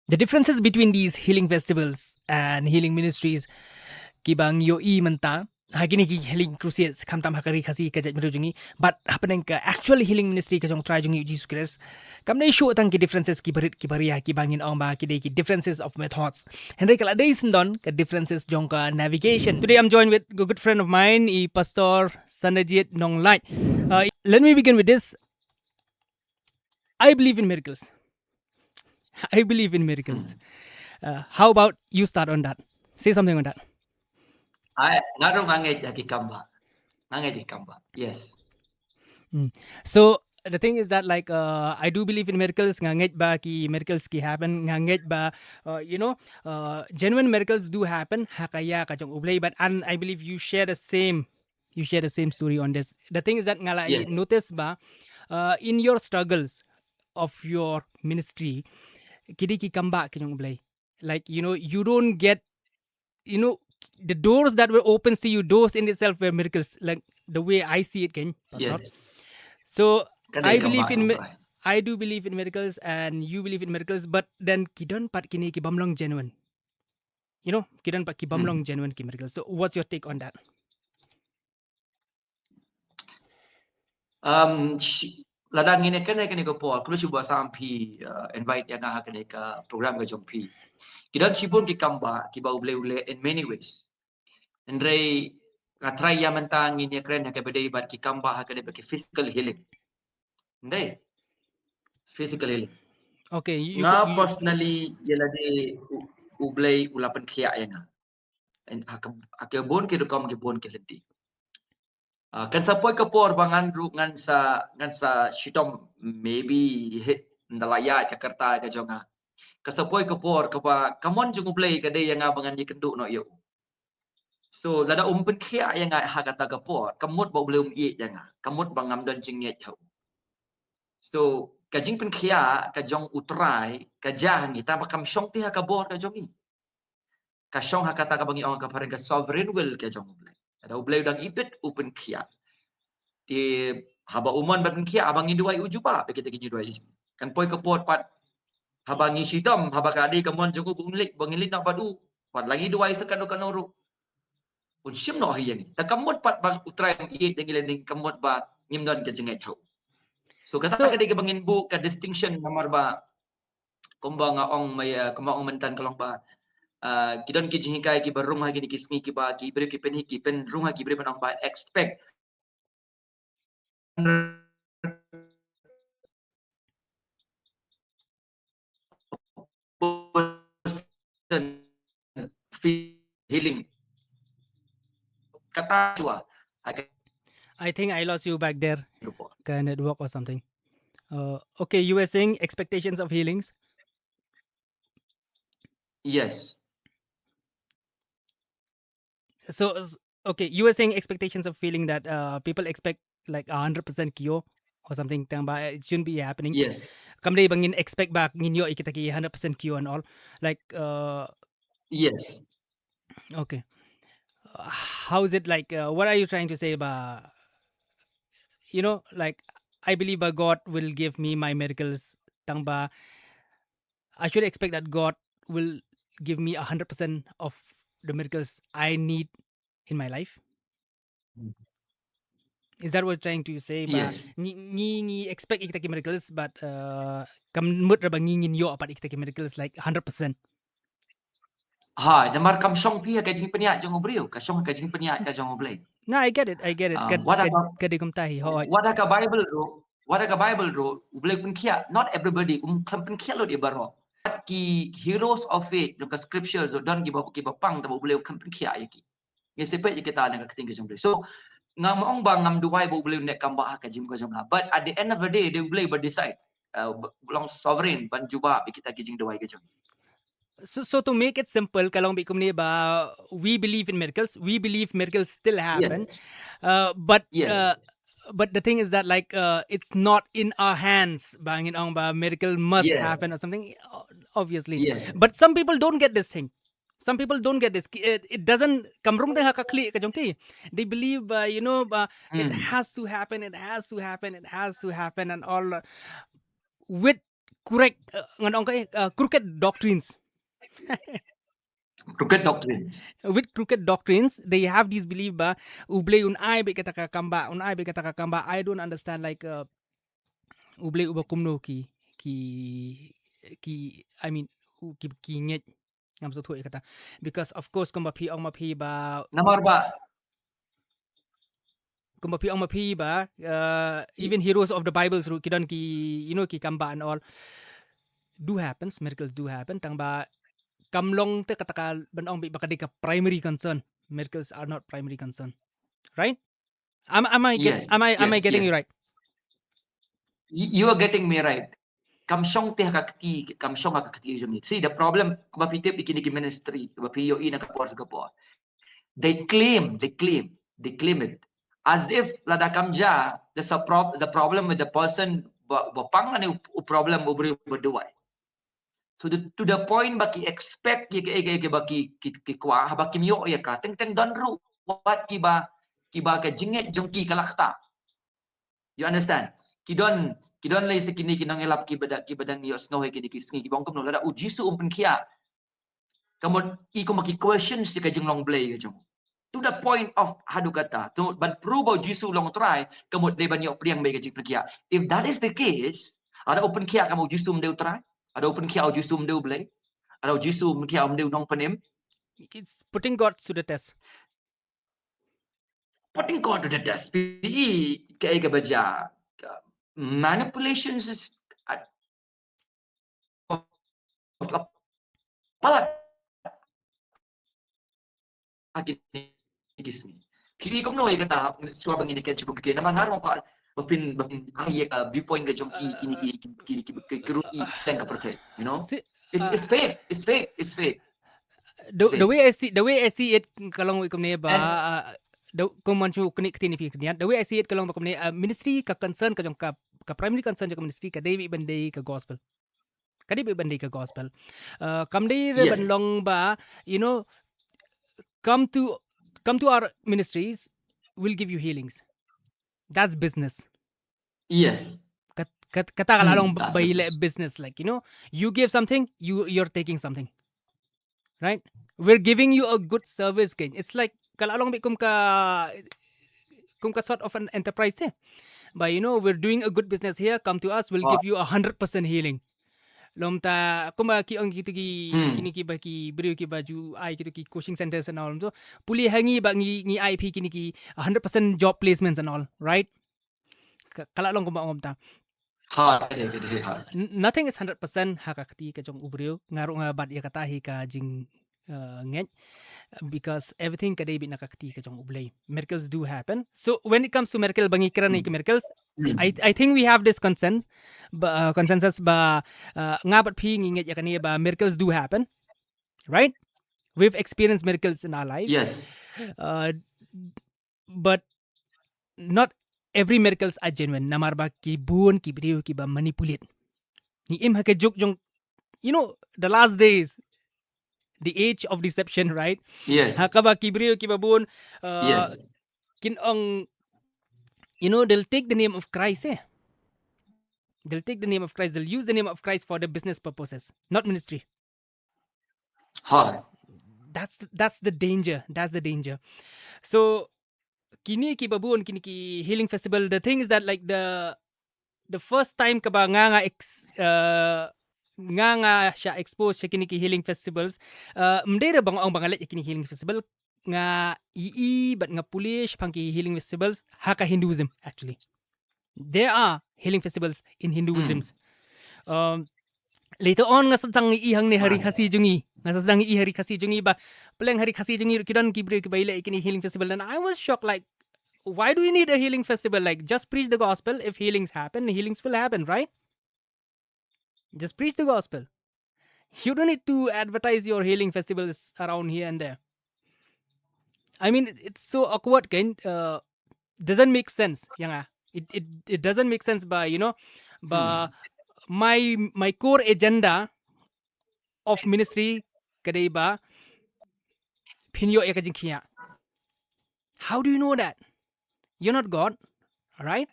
The differences between these healing festivals and healing ministries kibang yo I menta hagini ki healing crusades kam tam hakari khasi ka jaj jungi but happening ka actual healing ministry ka jong try jungi Jesus Christ kam nei show tang ki differences ki barit ki baria ki bangin ong ba ki de ki differences of methods henry kala days don ka differences jong ka navigation. Today I'm joined with a good friend of mine, Pastor Sandajied Nonglait. Let me begin with this. I believe in miracles. I believe in miracles. How about you start on that? Say something on that. I ngarong angay kamba. Yes. So the thing is that like I do believe in miracles. Ngangit ba ki miracles ki happen. Ngangit ba genuine miracles do happen. Hakaya ka jong ublay, but and I believe you share the same. You share the same story on this. The thing is that ngala Yes. notice ba in your struggles of your ministry, kidi ki kamba ki jong ublay. Like you don't get the doors that were opens to you. Those in itself were miracles. Like the way I see it, Ken Pastor. Yes. So Kaday I believe kamba in jong pray. I do believe in miracles and you believe in miracles, but then kidon pat kini ki bamlong genuine. Kidon pat ki bamlong genuine ki miracles. So what's your take on that? Ladang ini kani ko po kulo suba sampi invite yang ha kani ka program ka jong pi. Kidan sibon ki kamba ki ba ule in many ways. Andre try ya mentang ini keren ha ka bedai bat ki kamba ha kani ba ki physical healing. Ndai physical healing. Okay, Nga personally yala de ublay ulapan kya yang. And hakabon ki dokam ki bon ki ledi. Kan sa poi kapor bangan ru ngan sa shitom maybe hit ndalaya ka karta ka jonga. Ka sa poi kapor ka ba kamon jung play ka de yang bangan ni kendu no yo. So lada pen khia yang ha kata kapor kamut ba belum ye yang kamut bangam don jing ye hau. So ka jing pen khia ka jong utrai ka jah ni ta ba kam shong ti ha ka bor ka jongi. Ka shong ha kata ka bangi on ka pareng ka sovereign will ka jong play. Ada ublay dang ipit open khia. Di haba umon ban kia abang ni duai ujuba pe kita kini duai kan poi ke pot pat haba ni sidam haba ka adi kamon jogo bungilik nak padu pat lagi duai sekan kan oru pun sim no hiyan ta kamot pat bang utrai ye jangi lending kamot ba nimdon ke jengai thau so kata ka de ke bangin bu ka distinction nomor ba kumbang ong may kumbang ong mentan kalong ba kidon ki jingkai ki barung ha ki kismi ki ba ki bre ki pen runga ki bre panong ba expect healing kata chua I think I lost you back there. Can it work or something? Okay, you were saying expectations of healings. Yes. So okay, you were saying expectations of feeling that people expect like 100% cure or something. It shouldn't be happening. Yes. Kamre bangin expect back ninyo ikitaki 100% cure and all. Like yes. Okay. How is it like? What are you trying to say about? Like I believe God will give me my miracles. Tangba, I should expect that God will give me 100% of the miracles I need in my life. Is that what you're trying to say? Ba Yes. ni expect ikitaki miracles, but kamut ra bang ngin yo apat ikitaki miracles like 100%. Ha, damar kam song pia ka jing penya jong obriu, ka song ka jing penya ka jong oblay. No, I get it. What about Kadi kumtahi. what ka Bible ro? What ka Bible ro? Oblay pun kia. Not everybody kam pun kia lo di baro. Ki heroes of faith the scriptures don give pang ta oblay kam pun kia yaki. Ye sepe kita na ka tinggi jong oblay. So ngam ong bang ngam duwai bo oblay nek kam ba ka jing ko jong. But at the end of the day they oblay but decide. Long sovereign ban juba kita ki jing duwai ka jong. So to make it simple, kalong bikum ni ba, we believe in miracles. We believe miracles still happen. But Yes. but the thing is that like it's not in our hands. Bangin ong ba miracle must Yes. happen or something. Obviously, Yes. but some people don't get this thing. Some people don't get this. It doesn't kamrung teng hakakli kajongti. They believe it has to happen. It has to happen. It has to happen and all with correct ngan ong crooked doctrines. Crooked doctrines. With crooked doctrines, they have these belief ba ublay un ay be kata kamba, I don't understand like ublay uba kumno ki I mean ki nget ngam so thu kata, because of course kung mapi ong mapi ba Namar ba? kung mapi ong mapi ba even heroes of the Bibles ru kidon ki ki kamba and all do happens, miracles do happen tang ba kamlong te kataka banong bi baka di ka primary concern. Miracles are not primary concern, right? Am I Yes, am I yes, getting you yes. right? You are getting me right. Kamsyong te hakakti, kamsyong hakakti jumi. See, the problem kumapitip ikini ministry, kumapiyo ina kapor sa kapor. They claim it as if lada kamja the problem with the person bapang ani problem ubri berduai. So to the point baki expect baki ki kwa baki miyo ya ka teng don ru what kiba ka jinget jongki kalakta. You understand? Kidon lay sa kini kinang elap kibadang ni osno hay kini kisngi kibong kumno lada ujisu umpen kia. Kamon iko maki questions di kajing long play kajong. To the point of hadukata. But prove jisu long try kamot de banyo priang may kajing kia. If that is the case, ada open kia kamu jisu mdeu try? Ada open kia jisu mdeu play? Ada jisu kia mdeu nong panim? It's putting God to the test. Putting God to the test. Kaya kabaja. Manipulations is pala akin gisni. Pili ko no kata suwa bang ini kaya bukti naman harong ko bapin ay viewpoint ka jongki kini kirui teng ka prote, you know? See, It's fake. It's fake. It's fake. the way I see it kalong ikum ne And ba kung manchu kini kini pi kini the way I see it kalong bakum ne ministry ka concern ka jong ka primary concern ka ministry ka devi bande ka gospel. Kadi be bande ka gospel. Kamde re yes, banlong ba come to our ministries, we'll give you healings. That's business. yes. Kata kalalong That's baile business. business, like you give something, you're taking something, right? We're giving you a good service gain. It's like kalalong bi kum ka sort of an enterprise eh. But we're doing a good business here. Come to us, we'll Oh, give you 100% healing. Lom ta kuma ki ang gitu ki hmm. kini ki ba ki brio ki baju ai gitu ki coaching centers and all so puli hangi ba ngi IP kini ki 100% job placements and all, right? Kala long kuma ngom ta Hard. Hard. nothing is 100% hakakti ka jong ubrio ngaro nga bad ya katahi ka jing ngej, because everything kadai bi nakakti ka jong ublay. Miracles do happen. So when it comes to miracle bangi kira ni miracles, I think we have this consensus ba nga bat phi ngi ya kani ba miracles do happen, right? We've experienced miracles in our life, Yes. but not every miracles are genuine. Namar ba ki buon ki brio ki ba manipulate. Ni im ha ka juk jong the last days, the age of deception, right? Yes. Hakaba kibrio kibabun Yes. kin ong they'll take the name of Christ eh. They'll take the name of Christ, they'll use the name of Christ for the business purposes, not ministry. Hard. That's the danger. That's the danger. So kini kibabun kini ki healing festival, the thing is that like the first time ka ba nga siya expose siya kini ki healing festivals, mdera bang ang bangalit kini healing festival nga but nga pulish pang ki healing festivals haka Hinduism actually. There are healing festivals in Hinduisms. Later on nga sadang ihang ni hari khasi jungi nga sadang hari khasi jungi ba peleng hari khasi jungi kidon kibre kibaila kini healing festival, and I was shocked like why do you need a healing festival? Like just preach the gospel. If healings happen, healings will happen, right? Just preach the gospel. You don't need to advertise your healing festivals around here and there. I mean, it's so awkward, kind. Doesn't make sense. Yang it doesn't make sense. By by my core agenda of ministry, kadai ba pinyo ekajing kiya. How do you know that? You're not God, all right?